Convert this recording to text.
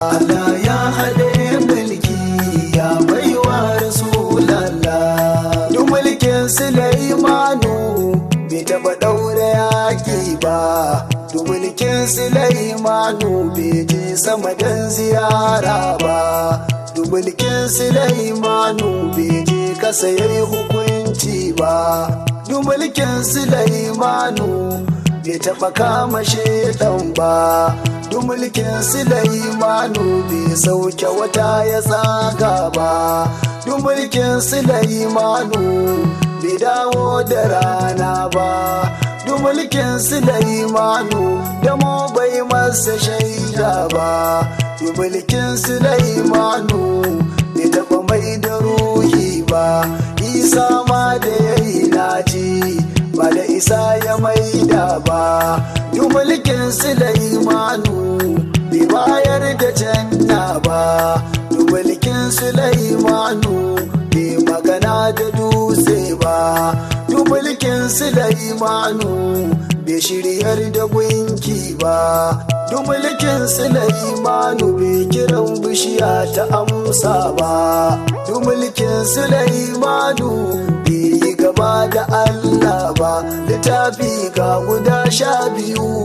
Allah ya haɗe mulki ya baiwa Rasulallah. Duk mulkin Sulaimanu bai taɓa ɗaure yaƙi ba. Duk mulkin Sulaimanu bai je sama don ziyara ba. Duk mulkin Sulaimanu bai je kasa yayi hukunci ba. Duk mulkin Sulaimanu bai taɓa kama shaiɗan ba. Duk mulkin Sulaimanu bai sauke wata ya tsaga ba. Duk mulkin Sulaimanu bai dawo da rana ba. Duk mulkin Sulaimanu damo bai masa shaida ba. Duk mulkin Sulaimanu bai taɓa mai da ruhi ba. Isa ma da yayi naci ba da Isa ya maida ba. Duk mulkin Sulaimanu bai bayar da janna ba. Duk mulkin Sulaimanu bai magana da dutse ba. Duk mulkin Sulaimanu bai shiryar da gunki ba. Duk mulkin Sulaimanu bai kiran bishiya ta amsa ba. Duk mulkin Sulaimanu bai yi gaba da Allah ba. Littafi ga guda 12